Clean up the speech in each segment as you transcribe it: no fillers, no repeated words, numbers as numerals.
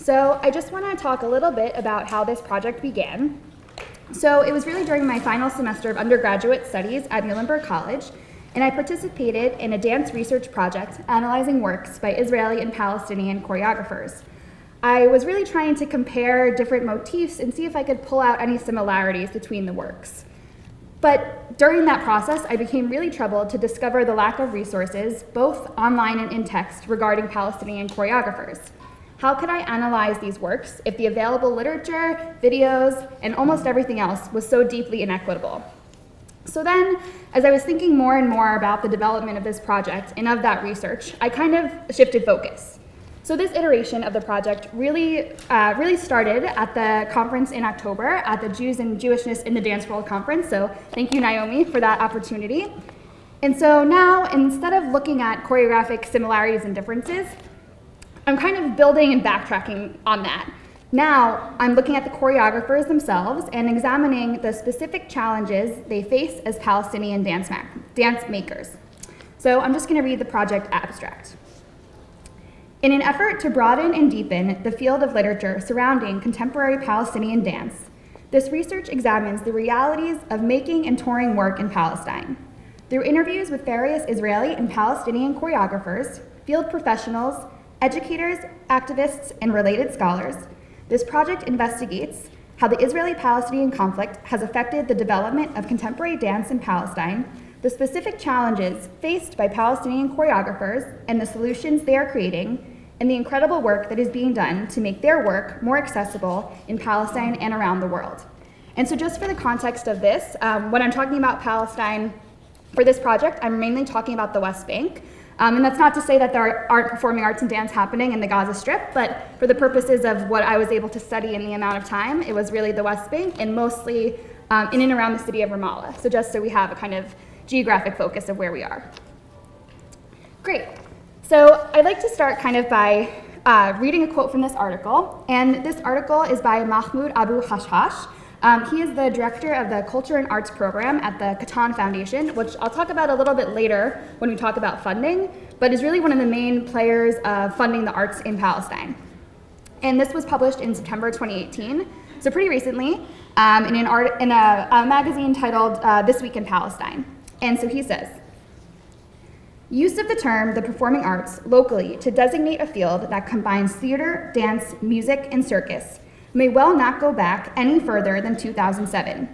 So I just want to talk a little bit about how this project began. So it was really during my final semester of undergraduate studies at Muhlenberg College, and I participated in a dance research project analyzing works by Israeli and Palestinian choreographers. I was really trying to compare different motifs and see if I could pull out any similarities between the works. But during that process, I became really troubled to discover the lack of resources, both online and in text, regarding Palestinian choreographers. How could I analyze these works if the available literature, videos, and almost everything else was so deeply inequitable? So then, as I was thinking more and more about the development of this project and of that research, I kind of shifted focus. So this iteration of the project really started at the conference in October at the Jews and Jewishness in the Dance World Conference. So thank you, Naomi, for that opportunity. And so now, instead of looking at choreographic similarities and differences, I'm kind of building and backtracking on that. Now, I'm looking at the choreographers themselves and examining the specific challenges they face as Palestinian dance makers. So I'm just going to read the project abstract. In an effort to broaden and deepen the field of literature surrounding contemporary Palestinian dance, this research examines the realities of making and touring work in Palestine. Through interviews with various Israeli and Palestinian choreographers, field professionals, educators, activists, and related scholars, this project investigates how the Israeli-Palestinian conflict has affected the development of contemporary dance in Palestine, the specific challenges faced by Palestinian choreographers and the solutions they are creating, and the incredible work that is being done to make their work more accessible in Palestine and around the world. And so just for the context of this, when I'm talking about Palestine for this project, I'm mainly talking about the West Bank. And that's not to say that there aren't performing arts and dance happening in the Gaza Strip, but for the purposes of what I was able to study in the amount of time, it was really the West Bank and mostly in and around the city of Ramallah. So just so we have a kind of geographic focus of where we are. Great. So I'd like to start kind of by reading a quote from this article. And this article is by Mahmoud Abu Hashhash. He is the director of the Culture and Arts program at the Catan Foundation, which I'll talk about a little bit later when we talk about funding, but is really one of the main players of funding the arts in Palestine. And this was published in September 2018, so pretty recently, in a magazine titled This Week in Palestine. And so he says, use of the term the performing arts locally to designate a field that combines theater, dance, music, and circus may well not go back any further than 2007.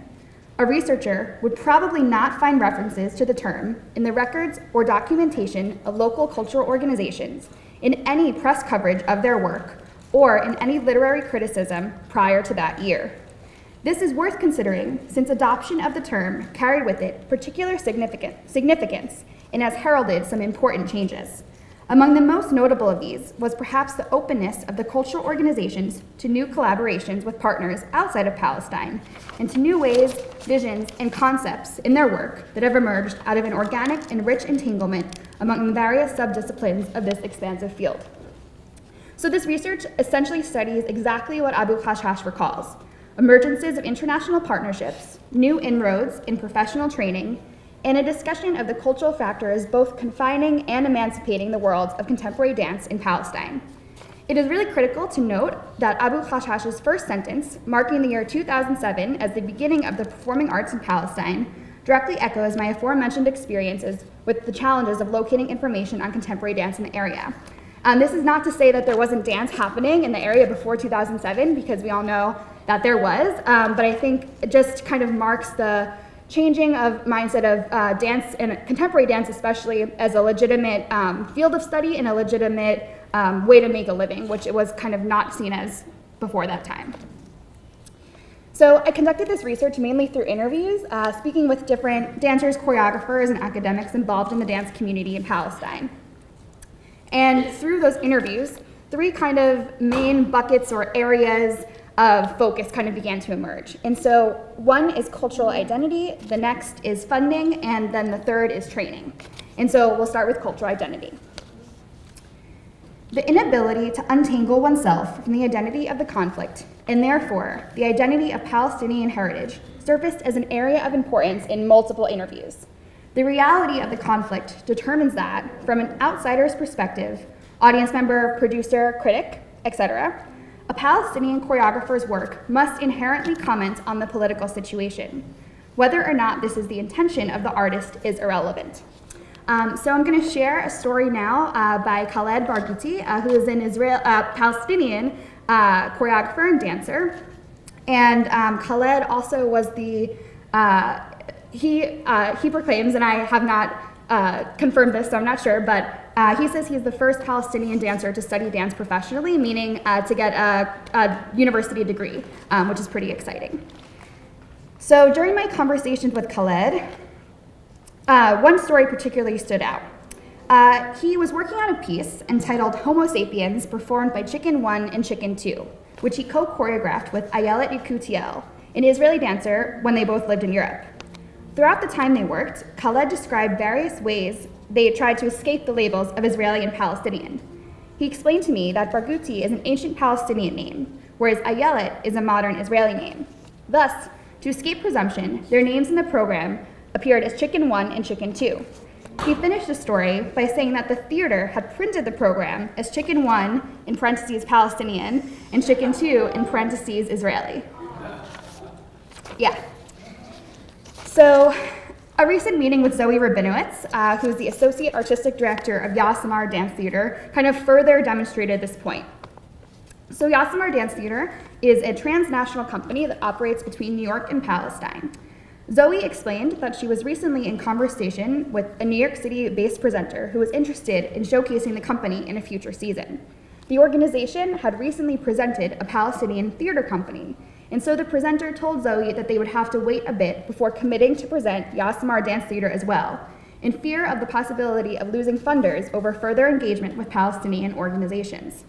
A researcher would probably not find references to the term in the records or documentation of local cultural organizations, in any press coverage of their work, or in any literary criticism prior to that year. This is worth considering since adoption of the term carried with it particular significance and has heralded some important changes. Among the most notable of these was perhaps the openness of the cultural organizations to new collaborations with partners outside of Palestine, and to new ways, visions, and concepts in their work that have emerged out of an organic and rich entanglement among the various subdisciplines of this expansive field. So this research essentially studies exactly what Abu Hashhash recalls: emergences of international partnerships, new inroads in professional training, and a discussion of the cultural factors both confining and emancipating the worlds of contemporary dance in Palestine. It is really critical to note that Abu Hashhash's first sentence, marking the year 2007 as the beginning of the performing arts in Palestine, directly echoes my aforementioned experiences with the challenges of locating information on contemporary dance in the area. This is not to say that there wasn't dance happening in the area before 2007, because we all know that there was, but I think it just kind of marks the changing of mindset of dance, and contemporary dance especially, as a legitimate field of study and a legitimate way to make a living, which it was kind of not seen as before that time. So I conducted this research mainly through interviews, speaking with different dancers, choreographers, and academics involved in the dance community in Palestine. And through those interviews, three kind of main buckets or areas of focus kind of began to emerge. And so one is cultural identity, the next is funding, and then the third is training. And so we'll start with cultural identity. The inability to untangle oneself from the identity of the conflict, and therefore the identity of Palestinian heritage, surfaced as an area of importance in multiple interviews. The reality of the conflict determines that, from an outsider's perspective, audience member, producer, critic, etc., A Palestinian choreographer's work must inherently comment on the political situation. Whether or not this is the intention of the artist is irrelevant. So I'm going to share a story now by Khaled Barghouti, who is an Palestinian choreographer and dancer. And Khaled also was the, he proclaims, and I have not confirmed this, so I'm not sure, but he says he's the first Palestinian dancer to study dance professionally, meaning to get a university degree, which is pretty exciting. So during my conversations with Khaled, one story particularly stood out. He was working on a piece entitled Homo Sapiens, performed by Chicken 1 and Chicken 2, which he co-choreographed with Ayelet Yekutiel, an Israeli dancer, when they both lived in Europe. Throughout the time they worked, Khaled described various ways they tried to escape the labels of Israeli and Palestinian. He explained to me that Barghouti is an ancient Palestinian name, whereas Ayelet is a modern Israeli name. Thus, to escape presumption, their names in the program appeared as Chicken 1 and Chicken 2. He finished the story by saying that the theater had printed the program as Chicken 1, in parentheses Palestinian, and Chicken 2, in parentheses Israeli. Yeah. So, a recent meeting with Zoe Rabinowitz, who's the Associate Artistic Director of Yasamar Dance Theater, kind of further demonstrated this point. So Yasamar Dance Theater is a transnational company that operates between New York and Palestine. Zoe explained that she was recently in conversation with a New York City-based presenter who was interested in showcasing the company in a future season. The organization had recently presented a Palestinian theater company, and so the presenter told Zoe that they would have to wait a bit before committing to present Yasamar Dance Theater as well, in fear of the possibility of losing funders over further engagement with Palestinian organizations.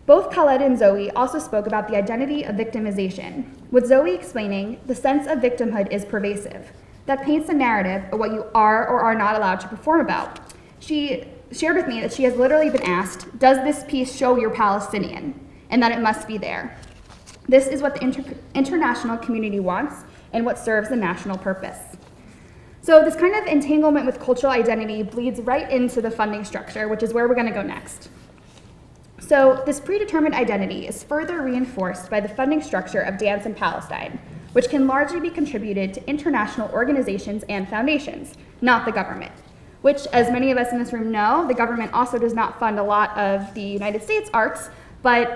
Both Khaled and Zoe also spoke about the identity of victimization, with Zoe explaining the sense of victimhood is pervasive, that paints a narrative of what you are or are not allowed to perform about. She shared with me that she has literally been asked, does this piece show you're Palestinian? And that it must be there. This is what the international community wants and what serves the national purpose. So this kind of entanglement with cultural identity bleeds right into the funding structure, which is where we're going to go next. So this predetermined identity is further reinforced by the funding structure of dance in Palestine, which can largely be contributed to international organizations and foundations, not the government, which, as many of us in this room know, the government also does not fund a lot of the United States arts, but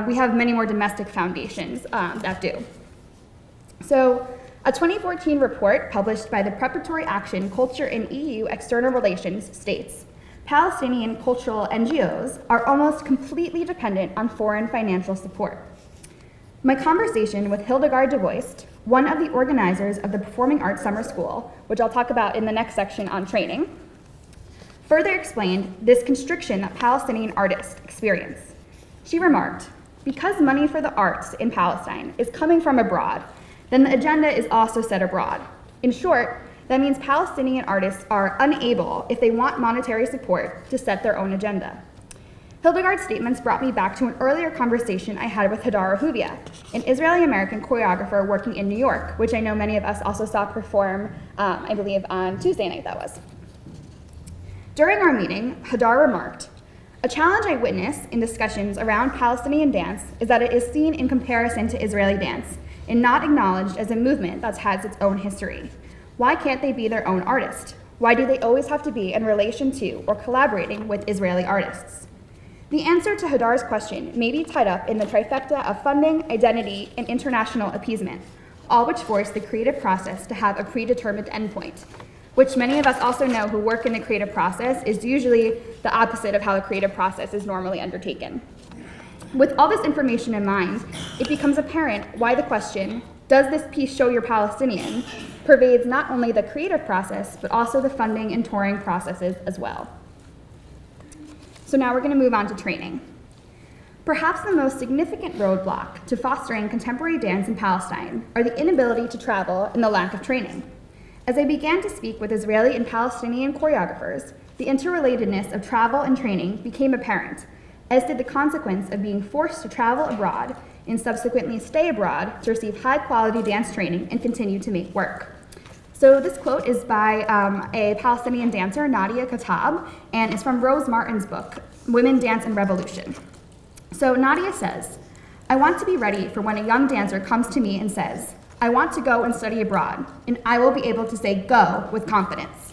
we have many more domestic foundations that do. So a 2014 report published by the Preparatory Action, Culture and EU External Relations states, Palestinian cultural NGOs are almost completely dependent on foreign financial support. My conversation with Hildegard de Voist, one of the organizers of the Performing Arts Summer School, which I'll talk about in the next section on training, further explained this constriction that Palestinian artists experience. She remarked, because money for the arts in Palestine is coming from abroad, then the agenda is also set abroad. In short, that means Palestinian artists are unable, if they want monetary support, to set their own agenda. Hildegard's statements brought me back to an earlier conversation I had with Hadar Ahuvia, an Israeli-American choreographer working in New York, which I know many of us also saw perform, I believe, on Tuesday night that was. During our meeting, Hadar remarked, a challenge I witness in discussions around Palestinian dance is that it is seen in comparison to Israeli dance and not acknowledged as a movement that has its own history. Why can't they be their own artist? Why do they always have to be in relation to or collaborating with Israeli artists? The answer to Hadar's question may be tied up in the trifecta of funding, identity, and international appeasement, all which force the creative process to have a predetermined endpoint, which many of us also know who work in the creative process is usually the opposite of how the creative process is normally undertaken. With all this information in mind, it becomes apparent why the question, does this piece show you're Palestinian, pervades not only the creative process, but also the funding and touring processes as well. So now we're going to move on to training. Perhaps the most significant roadblock to fostering contemporary dance in Palestine are the inability to travel and the lack of training. As I began to speak with Israeli and Palestinian choreographers, the interrelatedness of travel and training became apparent, as did the consequence of being forced to travel abroad and subsequently stay abroad to receive high-quality dance training and continue to make work. So this quote is by a Palestinian dancer, Nadia Katab, and it's from Rose Martin's book, Women, Dance, and Revolution. So Nadia says, I want to be ready for when a young dancer comes to me and says, I want to go and study abroad, and I will be able to say go with confidence.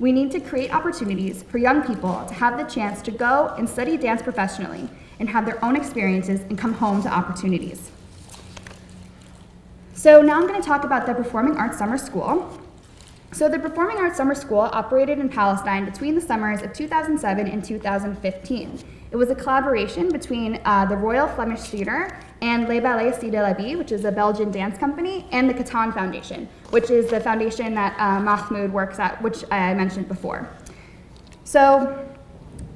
We need to create opportunities for young people to have the chance to go and study dance professionally and have their own experiences and come home to opportunities. So now I'm going to talk about the Performing Arts Summer School. So the Performing Arts Summer School operated in Palestine between the summers of 2007 and 2015. It was a collaboration between the Royal Flemish Theatre and Les Ballets Ci de la Vie, which is a Belgian dance company, and the Catan Foundation, which is the foundation that Mahmoud works at, which I mentioned before. So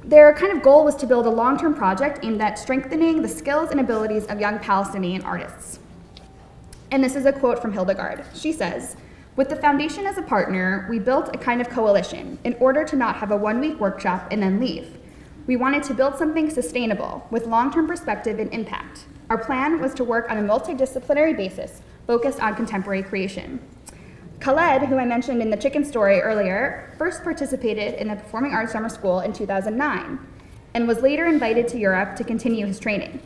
their kind of goal was to build a long-term project aimed at strengthening the skills and abilities of young Palestinian artists. And this is a quote from Hildegard. She says, with the foundation as a partner, we built a kind of coalition in order to not have a one-week workshop and then leave. We wanted to build something sustainable with long-term perspective and impact. Our plan was to work on a multidisciplinary basis focused on contemporary creation. Khaled, who I mentioned in the chicken story earlier, first participated in the Performing Arts Summer School in 2009 and was later invited to Europe to continue his training.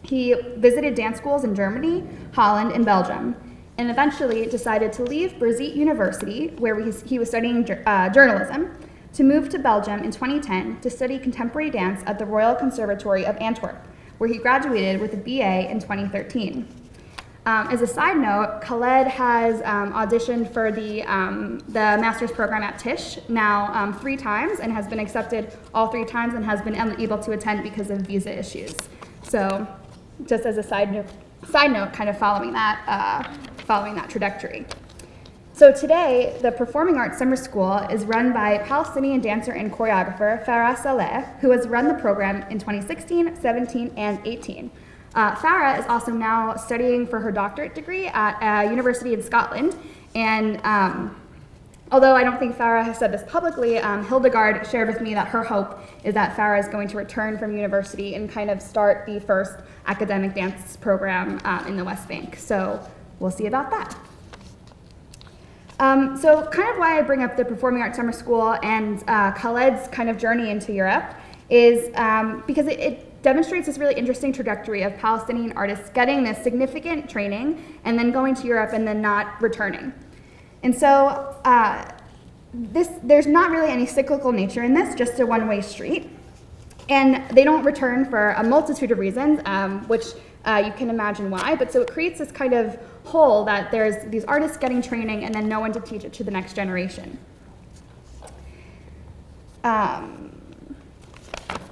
He visited dance schools in Germany, Holland, and Belgium, and eventually decided to leave Brigitte University, where he was studying journalism, to move to Belgium in 2010 to study contemporary dance at the Royal Conservatory of Antwerp, where he graduated with a BA in 2013. As a side note, Khaled has auditioned for the master's program at Tisch now 3 times and has been accepted all 3 times and has been unable to attend because of visa issues. So just as a side note, kind of following that trajectory. So today, the Performing Arts Summer School is run by Palestinian dancer and choreographer Farah Saleh, who has run the program in 2016, 17, and 18. Farah is also now studying for her doctorate degree at a university in Scotland, and although I don't think Farah has said this publicly, Hildegard shared with me that her hope is that Farah is going to return from university and kind of start the first academic dance program in the West Bank. So we'll see about that. So kind of why I bring up the Performing Arts Summer School and Khaled's kind of journey into Europe is because it demonstrates this really interesting trajectory of Palestinian artists getting this significant training and then going to Europe and then not returning. And so there's not really any cyclical nature in this, just a one-way street. And they don't return for a multitude of reasons, which you can imagine why, but so it creates this kind of hole that there's these artists getting training and then no one to teach it to the next generation.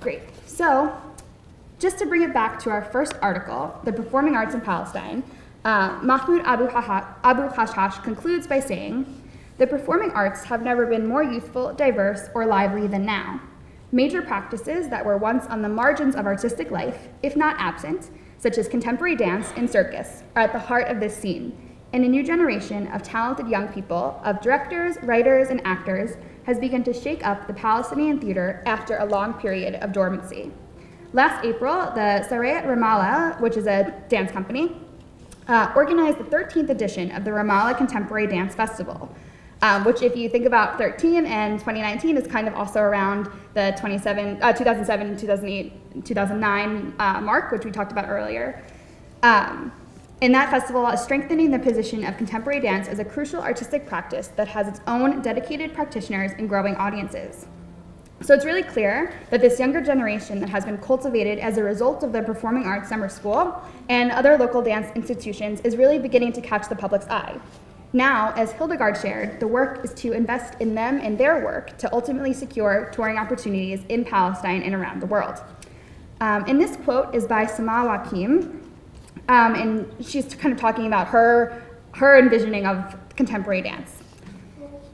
Great. So just to bring it back to our first article, The Performing Arts in Palestine, Mahmoud Abu Hashhash concludes by saying, the performing arts have never been more youthful, diverse, or lively than now. Major practices that were once on the margins of artistic life, if not absent, such as contemporary dance and circus, are at the heart of this scene, and a new generation of talented young people, of directors, writers, and actors, has begun to shake up the Palestinian theater after a long period of dormancy. Last April, the Sarayat Ramallah, which is a dance company, organized the 13th edition of the Ramallah Contemporary Dance Festival, which if you think about 13 and 2019 is kind of also around the 2007, 2008, 2009 mark, which we talked about earlier. And that festival is strengthening the position of contemporary dance as a crucial artistic practice that has its own dedicated practitioners and growing audiences. So it's really clear that this younger generation that has been cultivated as a result of the Performing Arts Summer School and other local dance institutions is really beginning to catch the public's eye. Now, as Hildegard shared, the work is to invest in them and their work to ultimately secure touring opportunities in Palestine and around the world. And this quote is by Sama Wakim, and she's kind of talking about her envisioning of contemporary dance.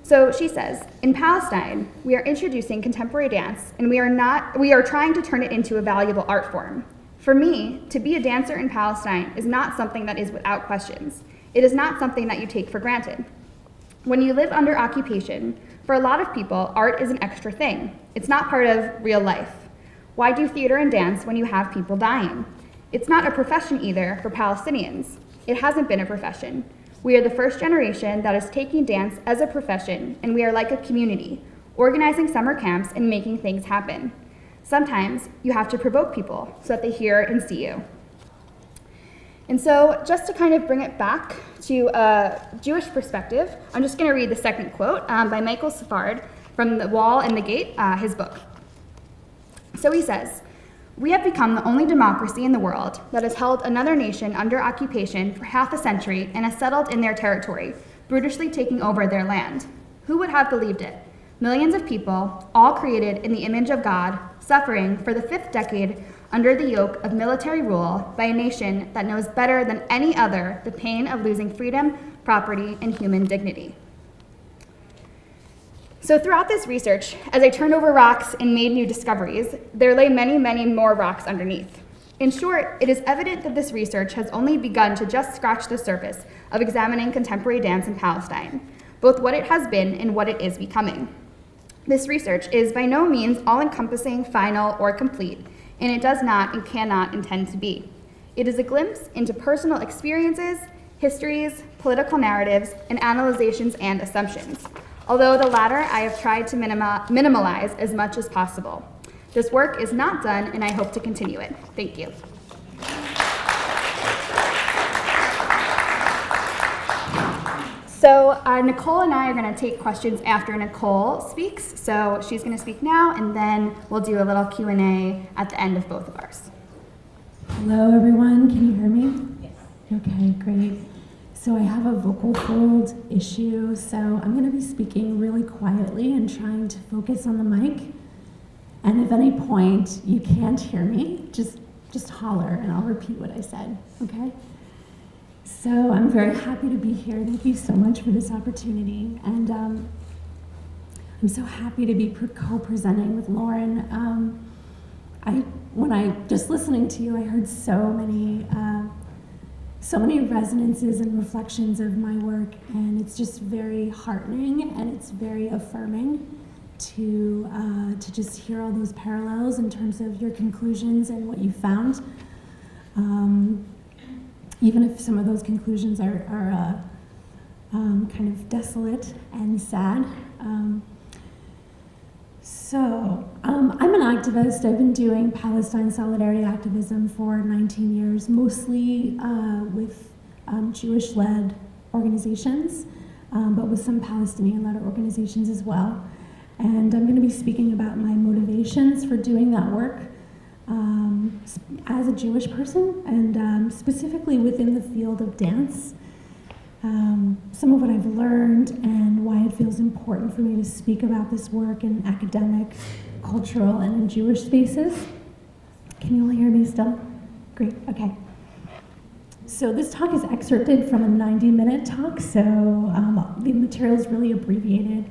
So she says, in Palestine, we are introducing contemporary dance, and we are trying to turn it into a valuable art form. For me, to be a dancer in Palestine is not something that is without questions. It is not something that you take for granted. When you live under occupation, for a lot of people, art is an extra thing. It's not part of real life. Why do theater and dance when you have people dying? It's not a profession either for Palestinians. It hasn't been a profession. We are the first generation that is taking dance as a profession, and we are like a community, organizing summer camps and making things happen. Sometimes you have to provoke people so that they hear and see you. And so just to kind of bring it back to a Jewish perspective, I'm just going to read the second quote by Michael Safard from The Wall and the Gate, his book. So he says, "We have become the only democracy in the world that has held another nation under occupation for half a century and has settled in their territory, brutally taking over their land. Who would have believed it? Millions of people, all created in the image of God, suffering for the 5th decade under the yoke of military rule by a nation that knows better than any other the pain of losing freedom, property, and human dignity." So throughout this research, as I turned over rocks and made new discoveries, there lay many, many more rocks underneath. In short, it is evident that this research has only begun to just scratch the surface of examining contemporary dance in Palestine, both what it has been and what it is becoming. This research is by no means all-encompassing, final, or complete, and it does not and cannot intend to be. It is a glimpse into personal experiences, histories, political narratives, and analyzations and assumptions. Although the latter I have tried to minimalize as much as possible. This work is not done, and I hope to continue it. Thank you. So Nicole and I are going to take questions after Nicole speaks. So she's going to speak now, and then we'll do a little Q&A at the end of both of ours. Hello, everyone. Can you hear me? Yes. Okay, great. So I have a vocal fold issue, so I'm going to be speaking really quietly and trying to focus on the mic. And if at any point you can't hear me, just holler and I'll repeat what I said, okay? So I'm very happy to be here. Thank you so much for this opportunity. And I'm so happy to be co-presenting with Loren. When I just listening to you, I heard so many resonances and reflections of my work, and it's just very heartening and it's very affirming to just hear all those parallels in terms of your conclusions and what you found. Even if some of those conclusions are kind of desolate and sad. I'm an activist. I've been doing Palestine solidarity activism for 19 years, mostly with Jewish-led organizations, but with some Palestinian-led organizations as well. And I'm going to be speaking about my motivations for doing that work as a Jewish person, and specifically within the field of dance. Some of what I've learned and why it feels important for me to speak about this work in academic, cultural, and in Jewish spaces. Can you all hear me still? Great, okay. So this talk is excerpted from a 90-minute talk, so the material is really abbreviated,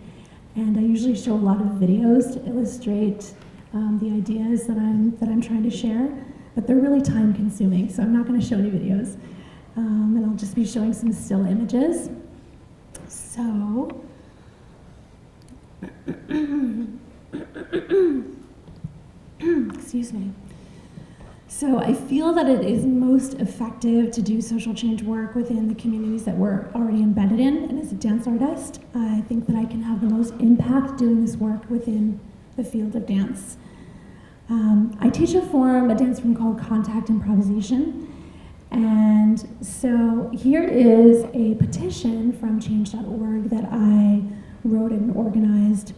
and I usually show a lot of videos to illustrate the ideas that I'm trying to share, but they're really time-consuming, so I'm not going to show any videos. And I'll just be showing some still images. So, excuse me. So I feel that it is most effective to do social change work within the communities that we're already embedded in. And as a dance artist, I think that I can have the most impact doing this work within the field of dance. I teach a dance form called contact improvisation. And so here is a petition from change.org that I wrote and organized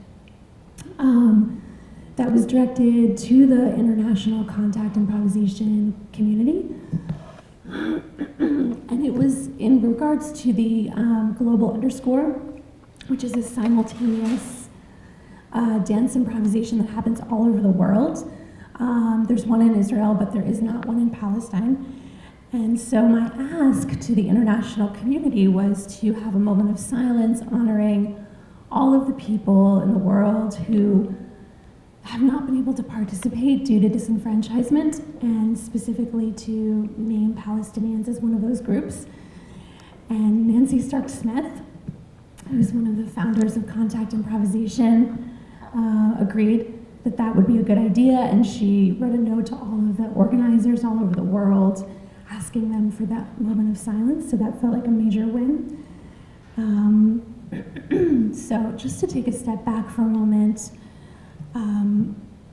that was directed to the international contact improvisation community. And it was in regards to the Global Underscore, which is a simultaneous dance improvisation that happens all over the world. There's one in Israel, but there is not one in Palestine. And so my ask to the international community was to have a moment of silence honoring all of the people in the world who have not been able to participate due to disenfranchisement, and specifically to name Palestinians as one of those groups. And Nancy Stark-Smith, who's one of the founders of Contact Improvisation, agreed that that would be a good idea, and she wrote a note to all of the organizers all over the world asking them for that moment of silence, so that felt like a major win. So just to take a step back for a moment,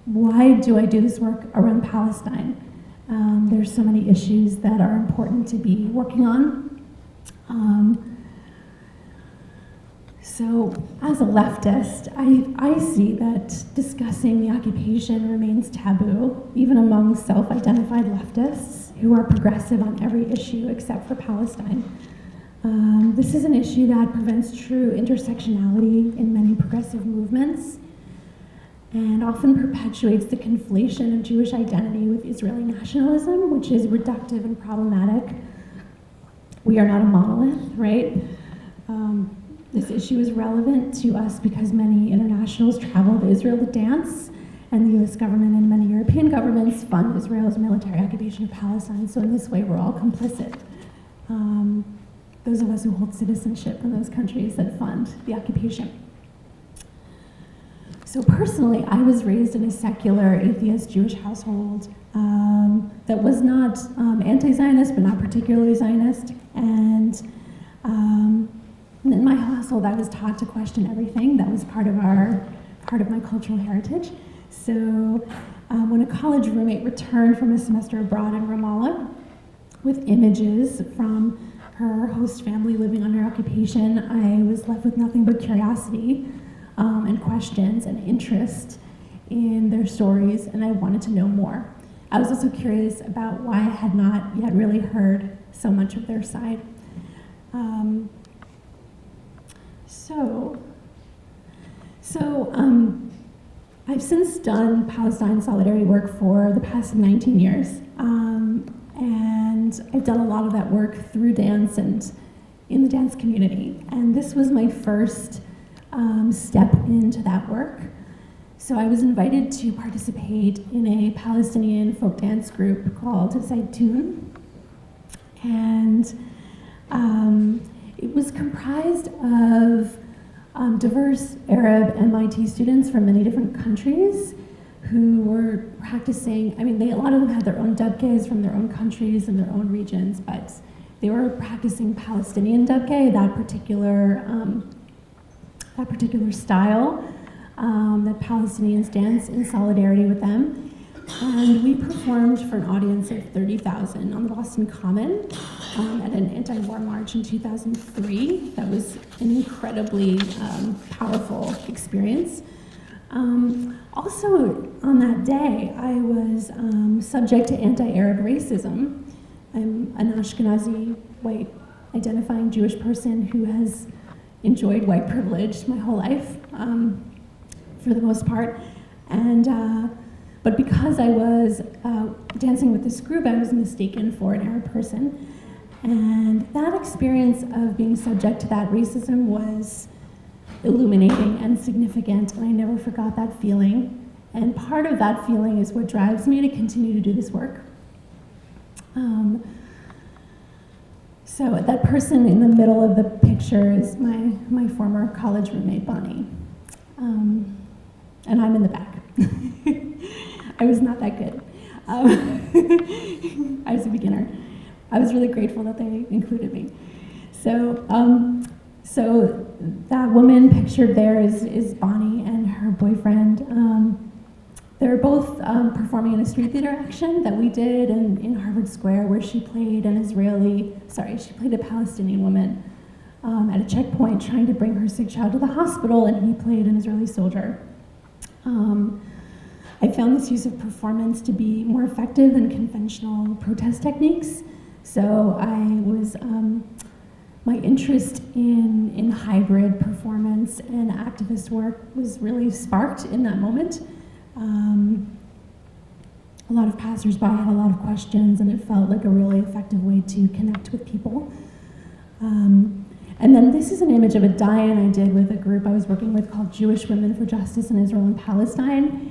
why do I do this work around Palestine? There's so many issues that are important to be working on. So as a leftist, I see that discussing the occupation remains taboo, even among self-identified leftists who are progressive on every issue except for Palestine. This is an issue that prevents true intersectionality in many progressive movements and often perpetuates the conflation of Jewish identity with Israeli nationalism, which is reductive and problematic. We are not a monolith, right? This issue is relevant to us because many internationals travel to Israel to dance, and the US government and many European governments fund Israel's military occupation of Palestine, so in this way we're all complicit. Those of us who hold citizenship in those countries that fund the occupation. So personally, I was raised in a secular, atheist Jewish household that was not anti-Zionist, but not particularly Zionist. And in my household, I was taught to question everything. That was part of my cultural heritage. So when a college roommate returned from a semester abroad in Ramallah with images from her host family living under occupation, I was left with nothing but curiosity and questions and interest in their stories, and I wanted to know more. I was also curious about why I had not yet really heard so much of their side. I've since done Palestine solidarity work for the past 19 years, and I've done a lot of that work through dance and in the dance community, and this was my first step into that work. So I was invited to participate in a Palestinian folk dance group called Zaytun, and it was comprised of diverse Arab MIT students from many different countries who were practicing. I mean, a lot of them had their own dubkes from their own countries and their own regions, but they were practicing Palestinian dubke, that particular style that Palestinians dance in solidarity with them. And we performed for an audience of 30,000 on the Boston Common at an anti-war march in 2003. That was an incredibly powerful experience. Also, on that day, I was subject to anti-Arab racism. I'm an Ashkenazi, white, identifying Jewish person who has enjoyed white privilege my whole life, for the most part. But because I was dancing with this group, I was mistaken for an Arab person. And that experience of being subject to that racism was illuminating and significant, and I never forgot that feeling. And part of that feeling is what drives me to continue to do this work. So that person in the middle of the picture is my former college roommate, Bonnie. And I'm in the back. I was not that good. I was a beginner. I was really grateful that they included me. So that woman pictured there is Bonnie and her boyfriend. They're both performing in a street theater action that we did in Harvard Square, where she played a Palestinian woman at a checkpoint trying to bring her sick child to the hospital, and he played an Israeli soldier. I found this use of performance to be more effective than conventional protest techniques. So my interest in hybrid performance and activist work was really sparked in that moment. A lot of passersby had a lot of questions, and it felt like a really effective way to connect with people. And then this is an image of a die-in I did with a group I was working with called Jewish Women for Justice in Israel and Palestine.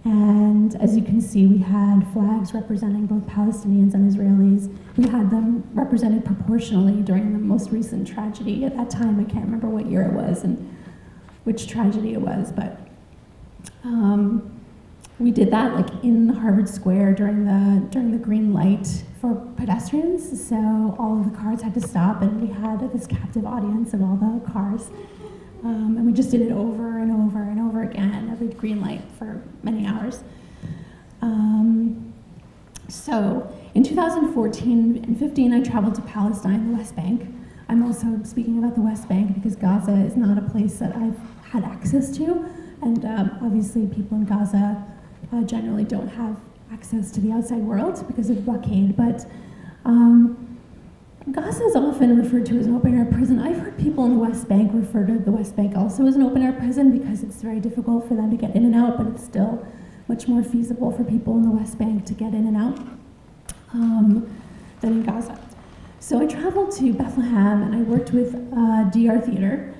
And as you can see, we had flags representing both Palestinians and Israelis. We had them represented proportionally during the most recent tragedy. At that time, I can't remember what year it was and which tragedy it was, but we did that like in Harvard Square during the green light for pedestrians. So all of the cars had to stop, and we had this captive audience of all the cars. And we just did it over and over and over again, every green light for many hours. So in 2014 and 15, I traveled to Palestine, the West Bank. I'm also speaking about the West Bank because Gaza is not a place that I've had access to, and obviously people in Gaza generally don't have access to the outside world because of blockade, but Gaza is often referred to as an open-air prison. I've heard people in the West Bank refer to the West Bank also as an open-air prison because it's very difficult for them to get in and out, but it's still much more feasible for people in the West Bank to get in and out than in Gaza. So I traveled to Bethlehem and I worked with DR Theater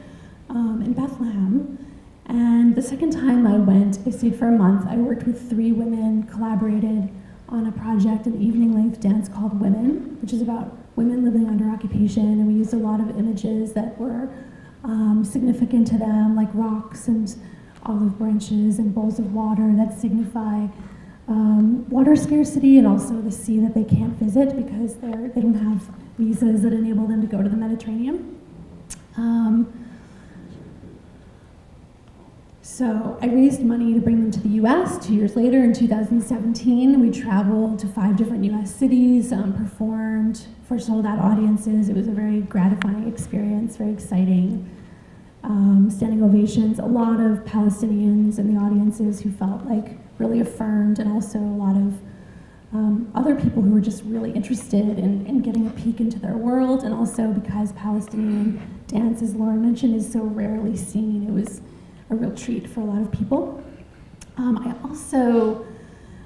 in Bethlehem. And the second time I went, I stayed for a month. I worked with 3 women, collaborated on a project, an evening-length dance called Women, which is about women living under occupation. And we used a lot of images that were significant to them, like rocks and olive branches and bowls of water that signify water scarcity and also the sea that they can't visit because they don't have visas that enable them to go to the Mediterranean. So I raised money to bring them to the US. 2 years later, in 2017, we traveled to 5 different US cities, performed for sold-out audiences. It was a very gratifying experience, very exciting. Standing ovations, a lot of Palestinians in the audiences who felt like really affirmed, and also a lot of other people who were just really interested in getting a peek into their world, and also because Palestinian dance, as Loren mentioned, is so rarely seen, it was a real treat for a lot of people. I also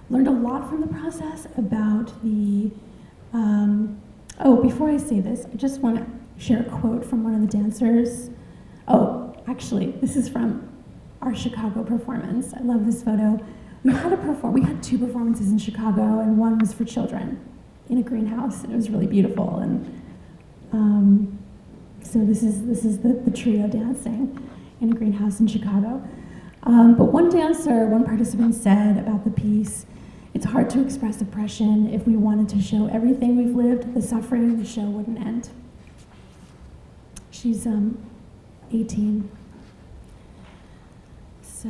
learned a lot from the process about the, before I say this, I just want to share a quote from one of the dancers. Oh, actually, this is from our Chicago performance. I love this photo. We had 2 performances in Chicago, and one was for children in a greenhouse, and it was really beautiful. And so this is the trio dancing in a greenhouse in Chicago. But one participant said about the piece, "It's hard to express oppression. If we wanted to show everything we've lived, the suffering of the show wouldn't end." She's 18. So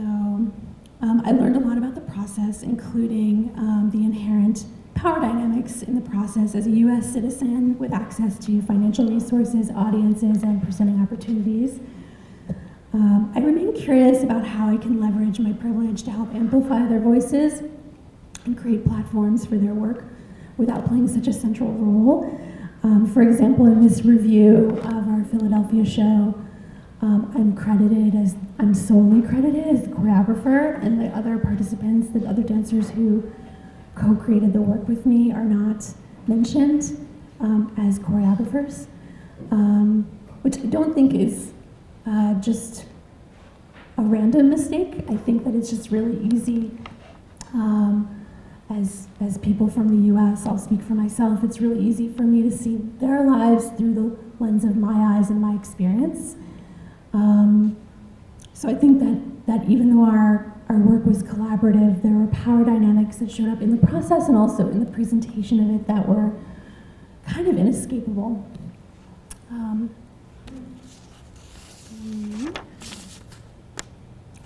I learned a lot about the process, including the inherent power dynamics in the process as a US citizen with access to financial resources, audiences, and presenting opportunities. I remain curious about how I can leverage my privilege to help amplify their voices and create platforms for their work without playing such a central role. For example, in this review of our Philadelphia show, I'm solely credited as the choreographer, and the other participants, the other dancers who co-created the work with me are not mentioned as choreographers, which I don't think is just a random mistake. I think that it's just really easy, as people from the US, I'll speak for myself, it's really easy for me to see their lives through the lens of my eyes and my experience. So I think that even though our work was collaborative, there were power dynamics that showed up in the process and also in the presentation of it that were kind of inescapable.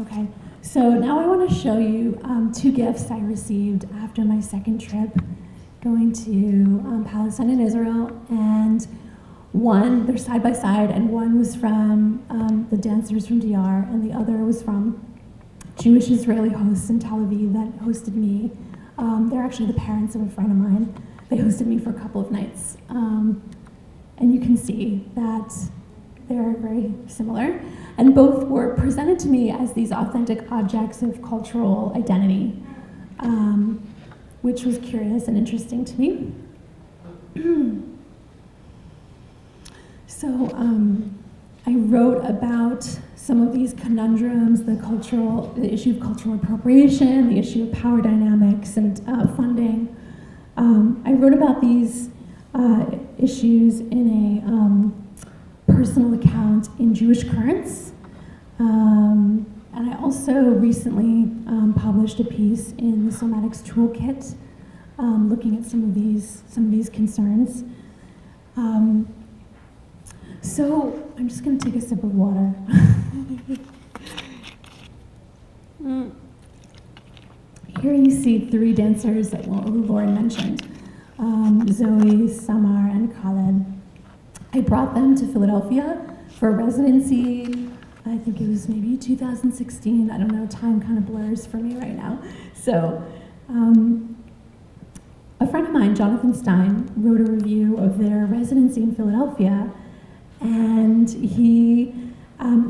Okay, so now I want to show you 2 gifts I received after my second trip going to Palestine and Israel, and one, they're side by side, and one was from the dancers from DR, and the other was from Jewish Israeli hosts in Tel Aviv that hosted me. They're actually the parents of a friend of mine. They hosted me for a couple of nights. And you can see that they're very similar. And both were presented to me as these authentic objects of cultural identity, which was curious and interesting to me. So I wrote about some of these conundrums, the issue of cultural appropriation, the issue of power dynamics, and funding. I wrote about these issues in a personal account in Jewish Currents, and I also recently published a piece in the Somatics Toolkit, looking at some of these concerns. So I'm just going to take a sip of water. here you see three dancers that who Loren mentioned, Zoe, Samar, and Khaled. I brought them to Philadelphia for residency. I think it was maybe 2016. I don't know, time kind of blurs for me right now. So a friend of mine, Jonathan Stein, wrote a review of their residency in Philadelphia, and he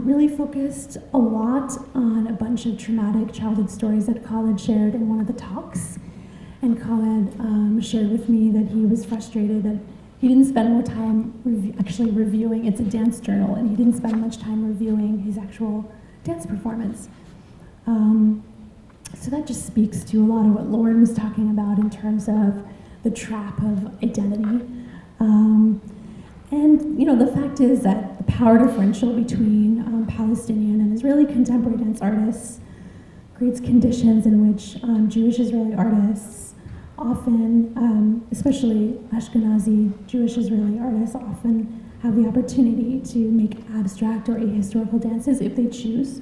really focused a lot on a bunch of traumatic childhood stories that Khaled shared in one of the talks. And Khaled shared with me that he was frustrated that he didn't spend more time actually reviewing, it's a dance journal, and he didn't spend much time reviewing his actual dance performance. So that just speaks to a lot of what Loren was talking about in terms of the trap of identity. And you know, the fact is that the power differential between Palestinian and Israeli contemporary dance artists creates conditions in which Jewish Israeli artists often, especially Ashkenazi Jewish Israeli artists, often have the opportunity to make abstract or ahistorical dances if they choose.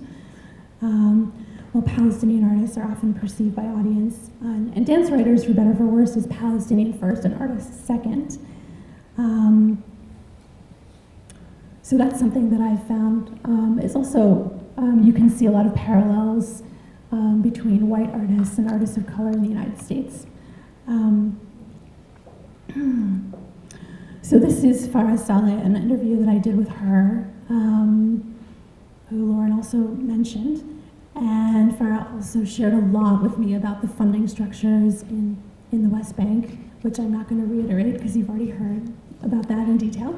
While Palestinian artists are often perceived by audience and dance writers, for better or for worse, as Palestinian first and artists second. So that's something that I've found is also, you can see a lot of parallels between white artists and artists of color in the United States. So this is Farah Saleh, an interview that I did with her, who Loren also mentioned. And Farah also shared a lot with me about the funding structures in the West Bank, which I'm not going to reiterate because you've already heard about that in detail.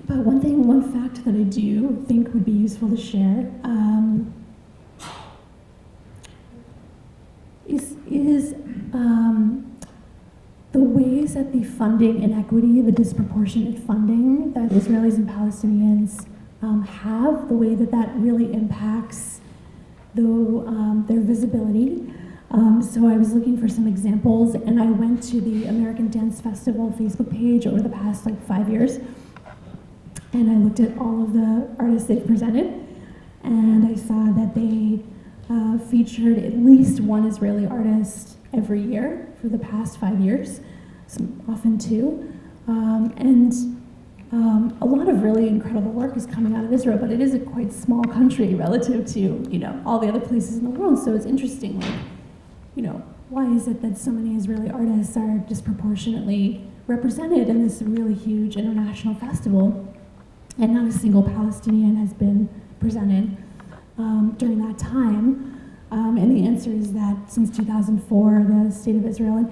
But one fact that I do think would be useful to share is the ways that the funding inequity, the disproportionate funding that Israelis and Palestinians have, the way that that really impacts their visibility. So I was looking for some examples, and I went to the American Dance Festival Facebook page over the past 5 years, and I looked at all of the artists they've presented, and I saw that they featured at least one Israeli artist every year for the past 5 years, often two, and a lot of really incredible work is coming out of Israel, but it is a quite small country relative to all the other places in the world. So it's interesting, why is it that so many Israeli artists are disproportionately represented in this really huge international festival, and not a single Palestinian has been presented during that time? And the answer is that since 2004, the State of Israel, and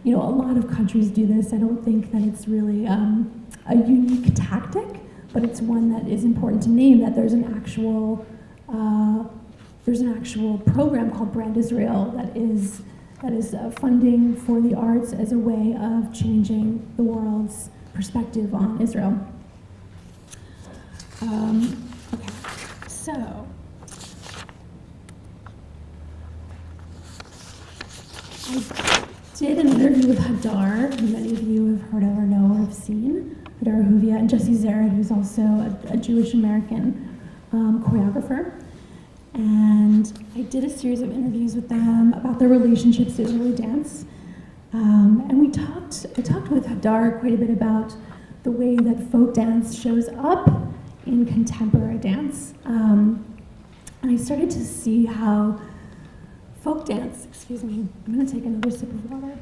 a lot of countries do this. I don't think that it's really a unique tactic, but it's one that is important to name, that there's an actual program called Brand Israel that is funding for the arts as a way of changing the world's perspective on Israel. Okay, so I did an interview with Hadar, who many of you have heard of or know or have seen, Hadar Huvia, and Jesse Zared, who's also a Jewish-American choreographer. And I did a series of interviews with them about their relationships to Israeli dance. And I talked with Hadar quite a bit about the way that folk dance shows up in contemporary dance. And I started to see how folk dance, excuse me, I'm gonna take another sip of water.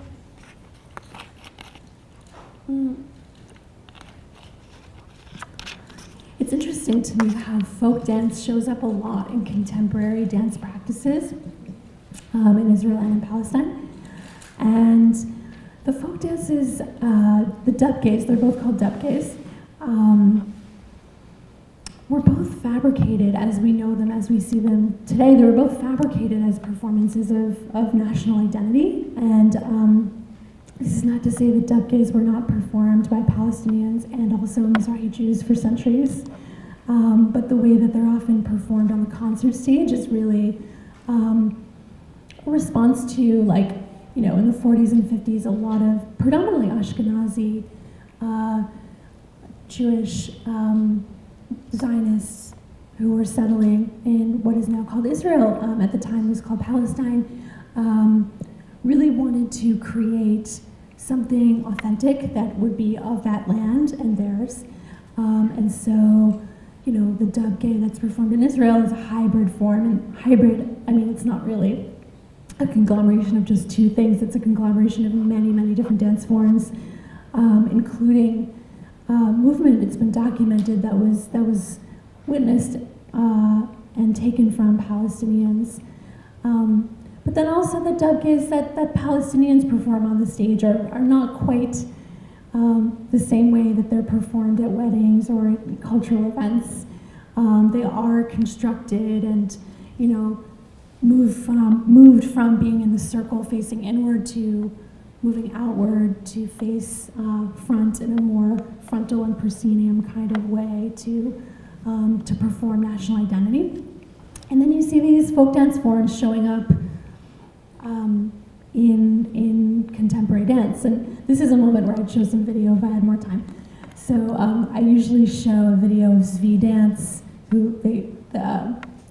It's interesting to me how folk dance shows up a lot in contemporary dance practices in Israel and in Palestine. And the folk dances, the dubkes, they're both called dubkes, were both fabricated as we know them, as we see them today. They were both fabricated as performances of national identity. And this is not to say that dubkes were not performed by Palestinians and also Mizrahi Jews for centuries. But the way that they're often performed on the concert stage is really a response to, in the 40s and 50s, a lot of predominantly Ashkenazi Jewish Zionist who were settling in what is now called Israel, at the time was called Palestine, really wanted to create something authentic that would be of that land and theirs. And so, the dubgay that's performed in Israel is a hybrid form. And hybrid, I mean, it's not really a conglomeration of just two things. It's a conglomeration of many, many different dance forms, including movement. It's been documented that was witnessed and taken from Palestinians. But then also the dubgays that Palestinians perform on the stage are not quite the same way that they're performed at weddings or at cultural events. They are constructed and, moved from being in the circle facing inward to moving outward to face front in a more frontal and proscenium kind of way to perform national identity. And then you see these folk dance forms showing up in contemporary dance. And this is a moment where I'd show some video if I had more time. So I usually show a video of Zvi Dance,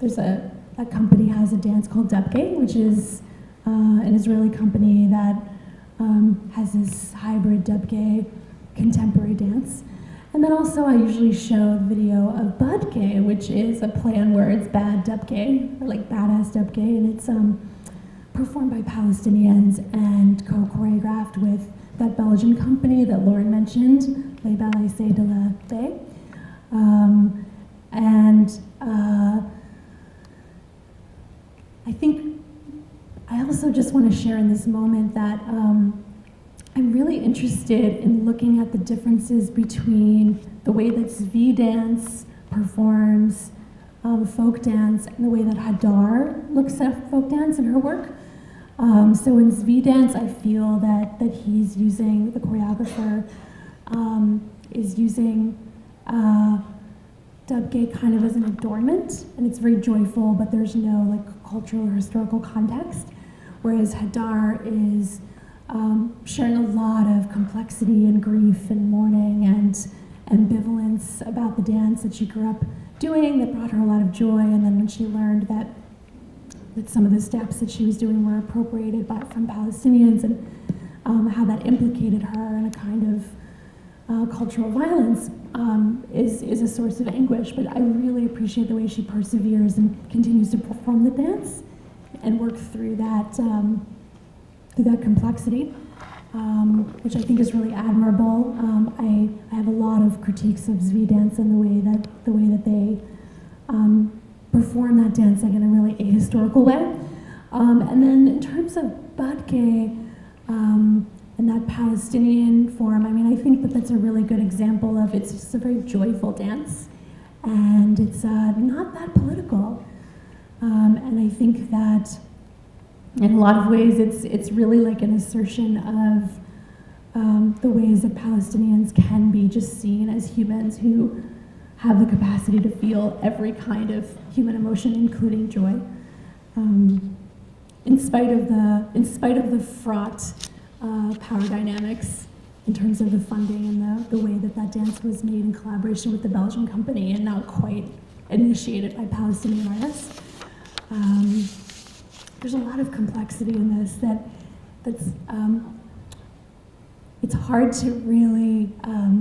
there's a company has a dance called dubgay, which is an Israeli company that has this hybrid dubgay contemporary dance. And then also I usually show a video of budgay, which is a play on words, bad dubgay, or like badass dubgay, and it's performed by Palestinians and co-choreographed with that Belgian company that Loren mentioned, Les Ballets de la Paix. I think I also just want to share in this moment that I'm really interested in looking at the differences between the way that Zvi Dance performs folk dance and the way that Hadar looks at folk dance in her work. So in Zvi Dance, I feel that he's using, the choreographer is using dubgay kind of as an adornment, and it's very joyful, but there's no like cultural or historical context. Whereas Hadar is sharing a lot of complexity and grief and mourning and ambivalence about the dance that she grew up doing that brought her a lot of joy, and then when she learned that some of the steps that she was doing were appropriated from Palestinians and how that implicated her in a kind of cultural violence is a source of anguish. But I really appreciate the way she perseveres and continues to perform the dance and work through that complexity, which I think is really admirable. I have a lot of critiques of Zvi Dance and the way that they perform that dance like in a really ahistorical way. And then in terms of budgay and that Palestinian form, I mean, I think that that's a really good example of it's just a very joyful dance, and it's not that political. And I think that in a lot of ways it's really like an assertion of the ways that Palestinians can be just seen as humans who have the capacity to feel every kind of human emotion, including joy, in spite of the fraught power dynamics in terms of the funding and the way that dance was made in collaboration with the Belgian company and not quite initiated by Palestinian artists. There's a lot of complexity in this that's it's hard to really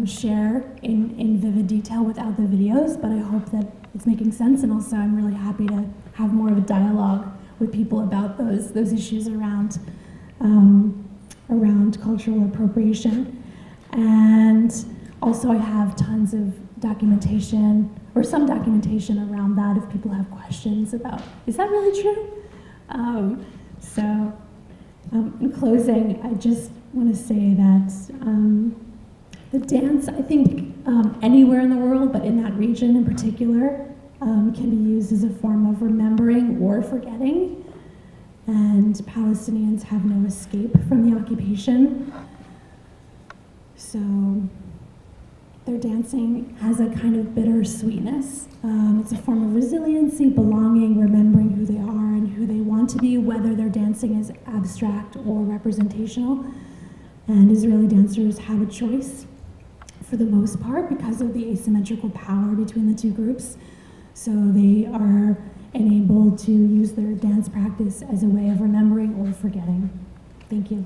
share in vivid detail without the videos, but I hope that it's making sense, and also I'm really happy to have more of a dialogue with people about those issues around cultural appropriation. And also I have tons of documentation, or some documentation around that if people have questions about, is that really true? In closing, I just want to say that the dance, I think anywhere in the world, but in that region in particular, can be used as a form of remembering or forgetting. And Palestinians have no escape from the occupation. So their dancing has a kind of bitter sweetness. It's a form of resiliency, belonging, remembering who they are and who they want to be, whether their dancing is abstract or representational. And Israeli dancers have a choice, for the most part, because of the asymmetrical power between the two groups. So they are enabled to use their dance practice as a way of remembering or forgetting. Thank you.